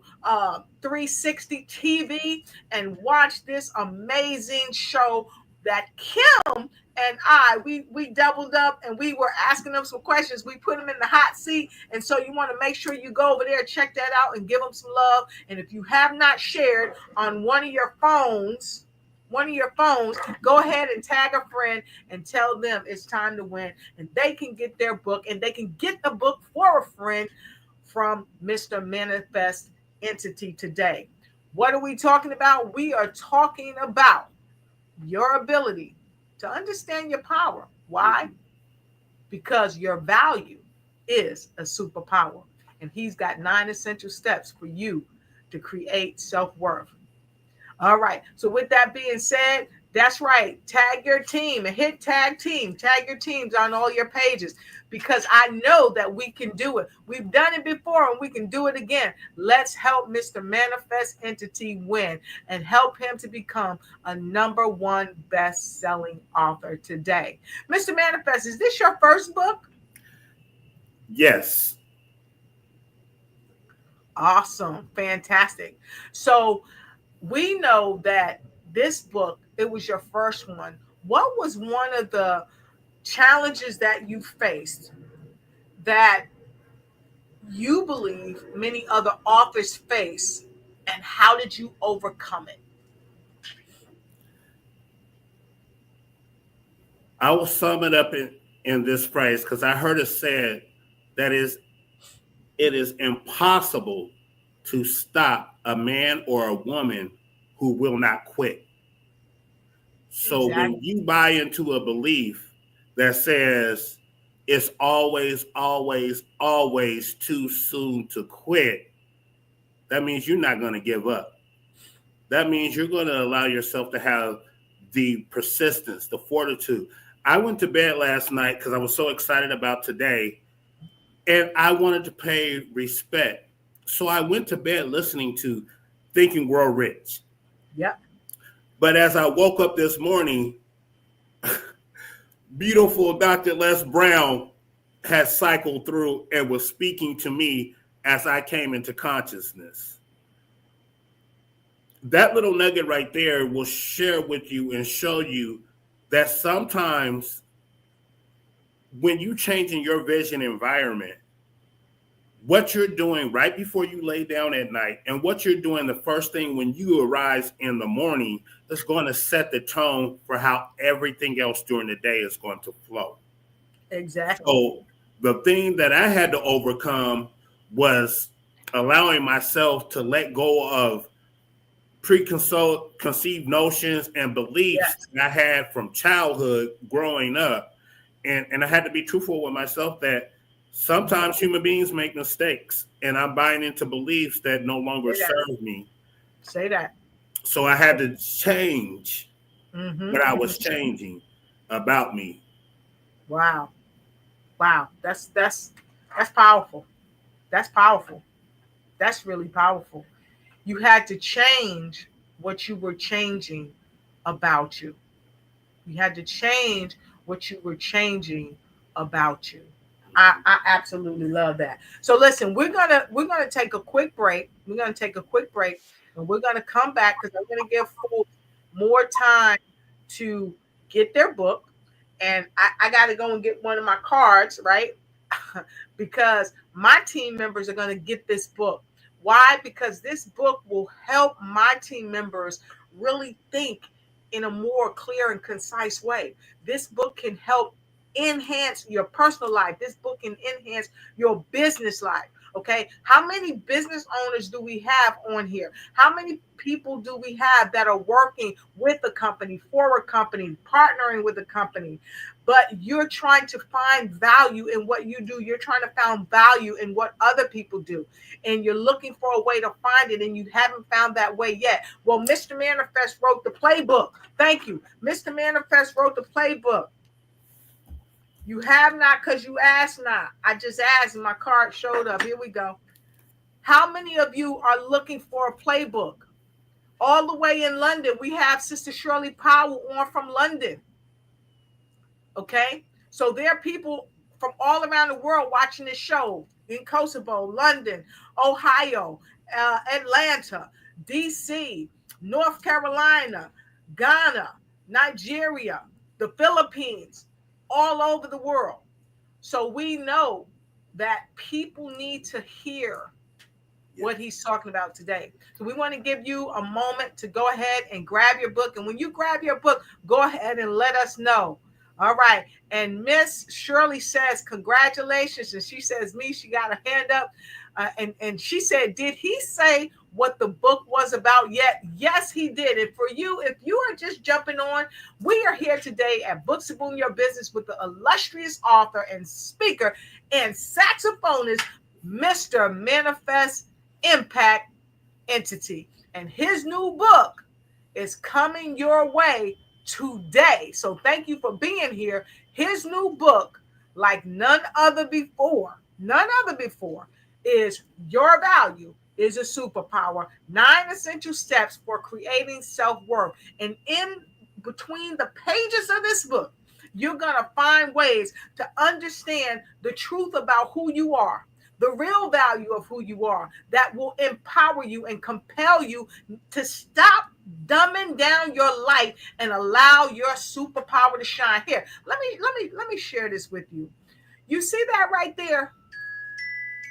360 TV and watch this amazing show that Kim and we doubled up and we were asking them some questions. We put them in the hot seat. And so you want to make sure you go over there, check that out and give them some love. And if you have not shared on one of your phones, go ahead and tag a friend and tell them it's time to win. And they can get their book and they can get the book for a friend from Mr. Manifest Entity today. What are we talking about? We are talking about your ability to understand your power. Why? Because your value is a superpower. And he's got 9 essential steps for you to create self-worth. All right. So with that being said, that's right. Tag your team and hit tag team. Tag your teams on all your pages, because I know that we can do it. We've done it before and we can do it again. Let's help Mr. Manifest Entity win and help him to become a #1 best-selling author today. Mr. Manifest, is this your first book? Yes. Awesome. Fantastic. So we know that this book, it was your first one. What was one of the challenges that you faced that you believe many other authors face, and how did you overcome it? I will sum it up in this phrase, because I heard it said that it is impossible to stop a man or a woman who will not quit. So Exactly. when you buy into a belief that says it's always, always, always too soon to quit, that means you're not going to give up. That means you're going to allow yourself to have the persistence, the fortitude. I went to bed last night because I was so excited about today, and I wanted to pay respect. So I went to bed listening to Think and Grow Rich. Yep. But as I woke up this morning, beautiful Dr. Les Brown had cycled through and was speaking to me as I came into consciousness. That little nugget right there will share with you and show you that sometimes when you change in your vision environment, what you're doing right before you lay down at night and what you're doing the first thing when you arise in the morning is going to set the tone for how everything else during the day is going to flow. Exactly. So the thing that I had to overcome was allowing myself to let go of preconceived notions and beliefs Yes. that I had from childhood growing up. And I had to be truthful with myself that sometimes human beings make mistakes and I'm buying into beliefs that no longer Say that. serve me. Say that. So I had to change Mm-hmm. what I was changing about me. Wow. Wow. That's powerful. That's powerful. That's really powerful. You had to change what you were changing about you. You had to change what you were changing about you. I absolutely love that. So listen, we're gonna take a quick break. We're gonna take a quick break, and we're gonna come back because I'm gonna give folks more time to get their book, and I got to go and get one of my cards, right? Because my team members are gonna get this book. Why? Because this book will help my team members really think in a more clear and concise way. This book can help enhance your personal life. This book can enhance your business life. Okay. How many business owners do we have on here? How many people do we have that are working with a company, for a company, partnering with a company? But you're trying to find value in what you do. You're trying to find value in what other people do. And you're looking for a way to find it, and you haven't found that way yet. Well, Mr. Manifest wrote the playbook. Thank you. Mr. Manifest wrote the playbook. You have not because you asked not. I just asked and my card showed up. Here we go. How many of you are looking for a playbook? All the way in London, we have Sister Shirley Powell on from London. Okay? So there are people from all around the world watching this show in Kosovo, London, Ohio, Atlanta, DC, North Carolina, Ghana, Nigeria, the Philippines, all over the world. So we know that people need to hear what he's talking about today. So we want to give you a moment to go ahead and grab your book. And when you grab your book, go ahead and let us know. All right. And Miss Shirley says, congratulations. And she says, me, she got a hand up. And she said, did he say what the book was about yet? Yes, he did. And for you, if you are just jumping on, we are here today at Books to Boom Your Business with the illustrious author and speaker and saxophonist, Mr. Manifest Impact Entity. And his new book is coming your way today. So thank you for being here. His new book, like none other before, is Your Value is a Superpower. 9 essential steps for creating self-worth. And in between the pages of this book, you're going to find ways to understand the truth about who you are, the real value of who you are, that will empower you and compel you to stop dumbing down your life and allow your superpower to shine. Here, let me share this with you. You see that right there?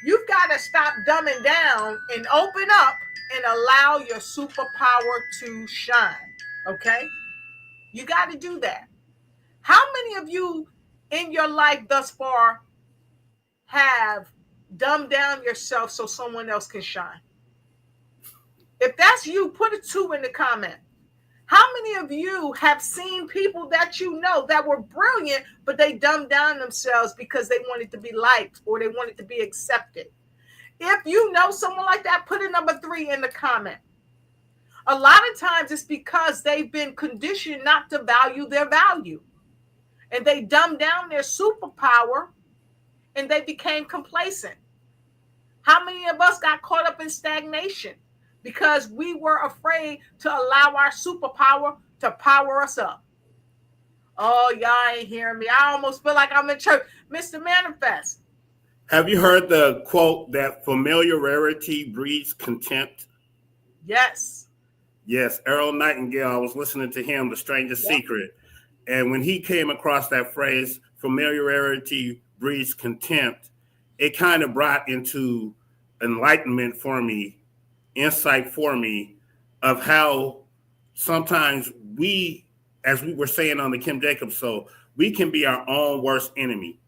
You've got to stop dumbing down and open up and allow your superpower to shine. Okay? You got to do that. How many of you in your life thus far have dumbed down yourself so someone else can shine? If that's you, put a 2 in the comment. How many of you have seen people that you know that were brilliant, but they dumbed down themselves because they wanted to be liked or they wanted to be accepted? If you know someone like that, put a number 3 in the comment. A lot of times it's because they've been conditioned not to value their value. And they dumbed down their superpower and they became complacent. How many of us got caught up in stagnation because we were afraid to allow our superpower to power us up? Oh, y'all ain't hearing me. I almost feel like I'm in church. Mr. Manifest. Have you heard the quote that familiarity breeds contempt? Yes. Yes, Earl Nightingale. I was listening to him, The Strangest Secret. And when he came across that phrase, familiarity breeds contempt, it kind of brought into enlightenment for me, insight for me of how sometimes we, as we were saying on the Kim Jacobs show, we can be our own worst enemy.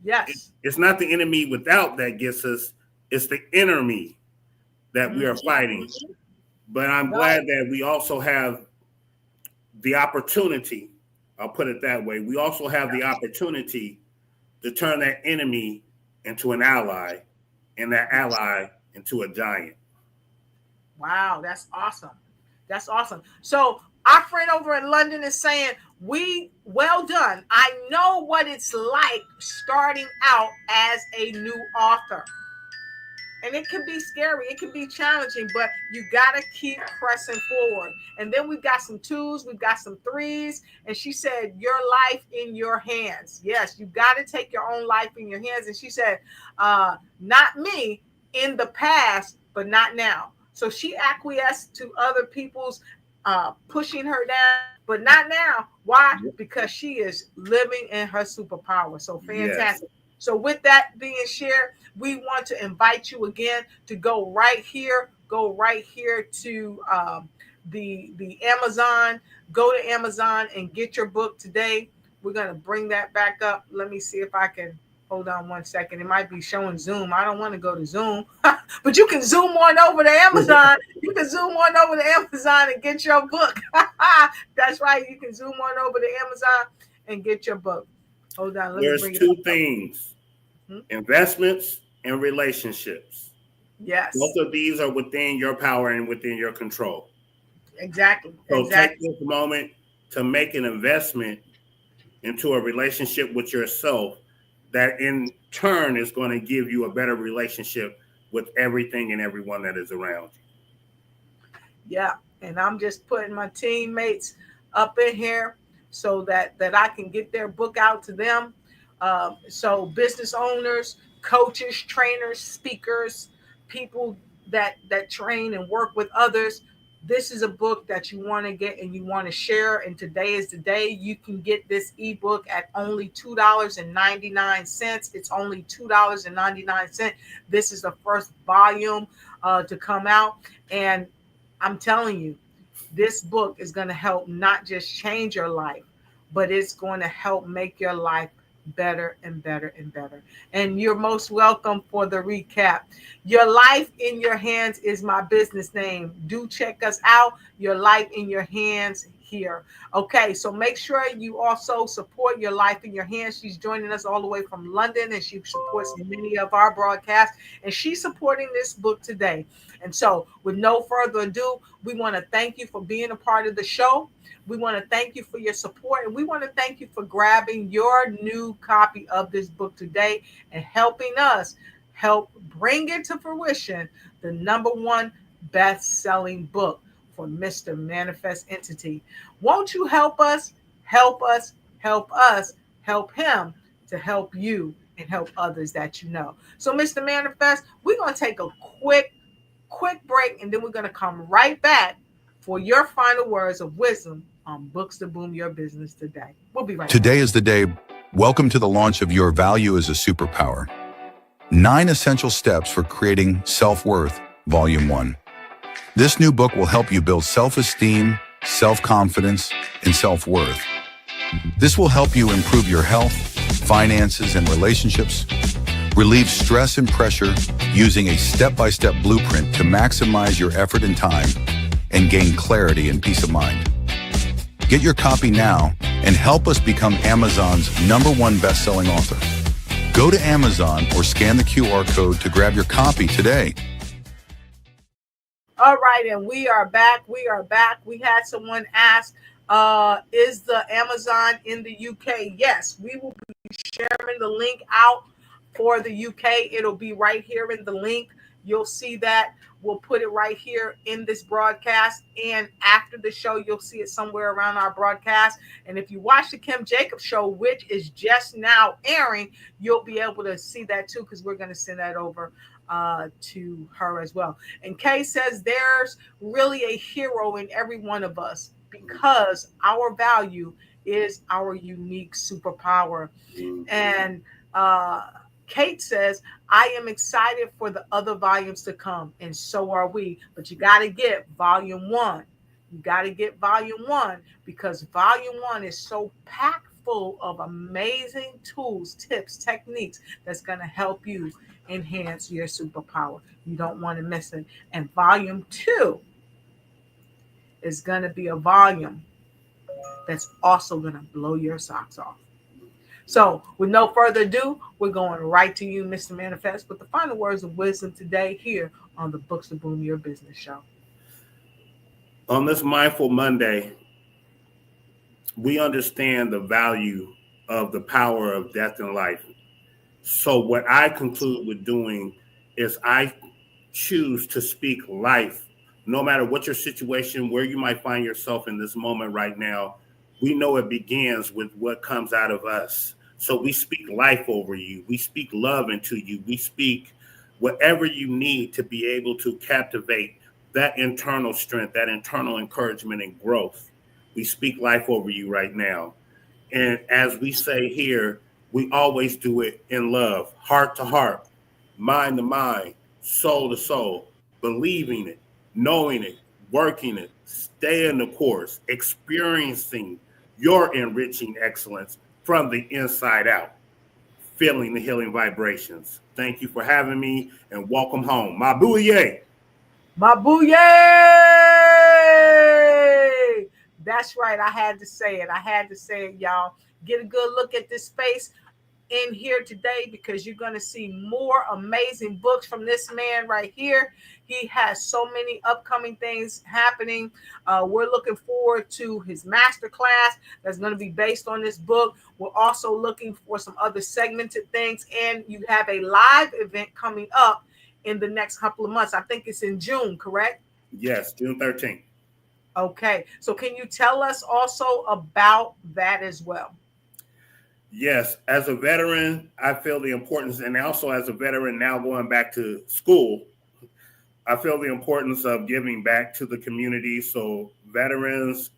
Yes. It's not the enemy without that gets us, it's the inner me that we are fighting. But I'm glad that we also have the opportunity, I'll put it that way, we also have the opportunity to turn that enemy into an ally and that ally into a giant. Wow, that's awesome. That's awesome. So our friend over in London is saying, well done. I know what it's like starting out as a new author. And it can be scary, it can be challenging, but you got to keep pressing forward. And then we've got some 2s, we've got some 3s. And she said, your life in your hands. Yes, you got to take your own life in your hands. And she said, not me in the past, but not now. So she acquiesced to other people's pushing her down, but not now. Why? Because she is living in her superpower. So fantastic. Yes. So with that being shared, we want to invite you again to go right here to the Amazon. Go to Amazon and get your book today. We're going to bring that back up. Let me see if I can, hold on one second. It might be showing Zoom. I don't want to go to Zoom, but you can zoom on over to Amazon. You can zoom on over to Amazon and get your book. That's right. You can zoom on over to Amazon and get your book. Hold on. There's 2 things, investments and relationships. Yes. Both of these are within your power and within your control. Exactly. So take this moment to make an investment into a relationship with yourself that in turn is going to give you a better relationship with everything and everyone that is around you. Yeah. And I'm just putting my teammates up in here so that I can get their book out to them. So business owners, coaches, trainers, speakers, people that train and work with others, this is a book that you want to get and you want to share. And today is the day. You can get this ebook at only $2.99. It's only $2.99. This is the first volume to come out. And I'm telling you, this book is going to help not just change your life, but it's going to help make your life better and better and better. And you're most welcome for the recap. Your Life in Your Hands is my business name. Do check us out. Your Life in Your Hands here. Okay, so make sure you also support Your Life in Your Hands. She's joining us all the way from London, and she supports many of our broadcasts, and she's supporting this book today. And so with no further ado, we want to thank you for being a part of the show. We want to thank you for your support, and we want to thank you for grabbing your new copy of this book today and helping us help bring it to fruition, the #1 best-selling book for Mr. Manifest Entity. Won't you help us, help us, help us, help him to help you and help others that you know. So Mr. Manifest, we're going to take a quick break, and then we're going to come right back for your final words of wisdom on Books to Boom Your Business today. We'll be right back. Today is the day. Welcome to the launch of Your Value is a Superpower. 9 Essential Steps for Creating Self-Worth, Volume 1. This new book will help you build self-esteem, self-confidence, and self-worth. This will help you improve your health, finances, and relationships, relieve stress and pressure using a step-by-step blueprint to maximize your effort and time, and gain clarity and peace of mind. Get your copy now and help us become Amazon's #1 best-selling author. Go to Amazon or scan the QR code to grab your copy today. All right, and we are back. We had someone ask, is the Amazon in the UK? Yes, we will be sharing the link out for the UK. It'll be right here in the link. You'll see that. We'll put it right here in this broadcast. And after the show, you'll see it somewhere around our broadcast. And if you watch the Kim Jacobs show, which is just now airing, you'll be able to see that too, because we're going to send that over to her as well. And Kay says there's really a hero in every one of us because our value is our unique superpower. And Kate says, I am excited for the other volumes to come, and so are we. But you got to get volume 1. You got to get volume 1 because volume 1 is so packed full of amazing tools, tips, techniques that's going to help you enhance your superpower. You don't want to miss it. And volume 2 is going to be a volume that's also going to blow your socks off. So with no further ado, we're going right to you, Mr. Manifest, with the final words of wisdom today here on the Books to Boom Your Business show. On this Mindful Monday, we understand the value of the power of death and life. So what I conclude with doing is I choose to speak life. No matter what your situation, where you might find yourself in this moment right now, we know it begins with what comes out of us. So we speak life over you. We speak love into you. We speak whatever you need to be able to captivate that internal strength, that internal encouragement and growth. We speak life over you right now. And as we say here, we always do it in love, heart to heart, mind to mind, soul to soul, believing it, knowing it, working it, staying the course, experiencing your enriching excellence from the inside out, feeling the healing vibrations. Thank you for having me and welcome home. Mabuye. Mabuye! That's right. I had to say it. Y'all. Get a good look at this space in here today because you're going to see more amazing books from this man right here. He has so many upcoming things happening. We're looking forward to his masterclass that's going to be based on this book. We're also looking for some other segmented things, and you have a live event coming up in the next couple of months. I think it's in June, correct? Yes, June 13th. Okay. So can you tell us also about that as well? Yes. As a veteran, I feel the importance, and also as a veteran now going back to school, I feel the importance of giving back to the community. So veterans,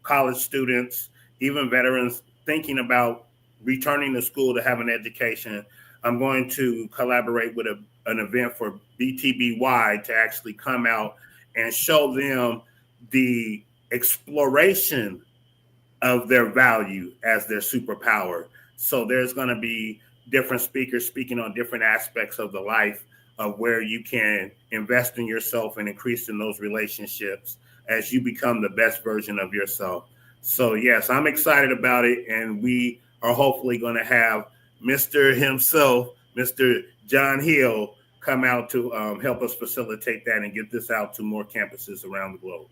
college students, even veterans thinking about returning to school to have an education, I'm going to collaborate with an event for BTBY to actually come out and show them the exploration of their value as their superpower. So there's going to be different speakers speaking on different aspects of the life of where you can invest in yourself and increase in those relationships as you become the best version of yourself. So yes, I'm excited about it. And we are hopefully going to have Mr. himself, Mr. John Hill, come out to help us facilitate that and get this out to more campuses around the globe.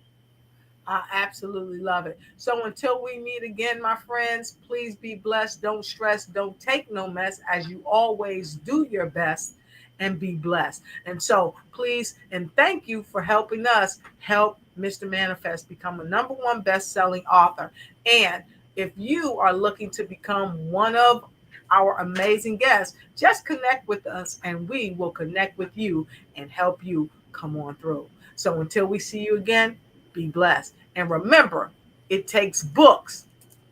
I absolutely love it. So until we meet again, my friends, please be blessed. Don't stress. Don't take no mess. As you always do your best and be blessed. And so please and thank you for helping us help Mr. Manifest become a #1 best-selling author. And if you are looking to become one of our amazing guests, just connect with us and we will connect with you and help you come on through. So until we see you again, be blessed. And remember, it takes books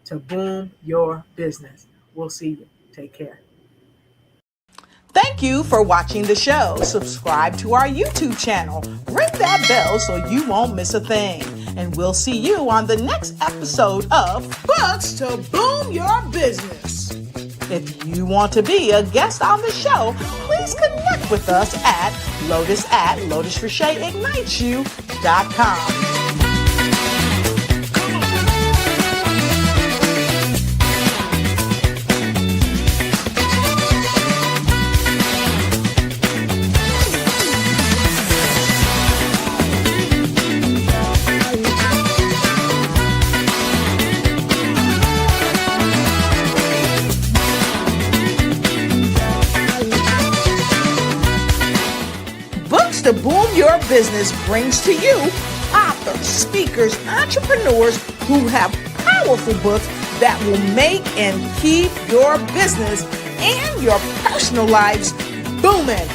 to boom your business. We'll see you. Take care. Thank you for watching the show. Subscribe to our YouTube channel. Ring that bell so you won't miss a thing. And we'll see you on the next episode of Books to Boom Your Business. If you want to be a guest on the show, please connect with us at lotus@lotusricheignitesyou.com. To Boom Your Business brings to you authors, speakers, entrepreneurs who have powerful books that will make and keep your business and your personal lives booming.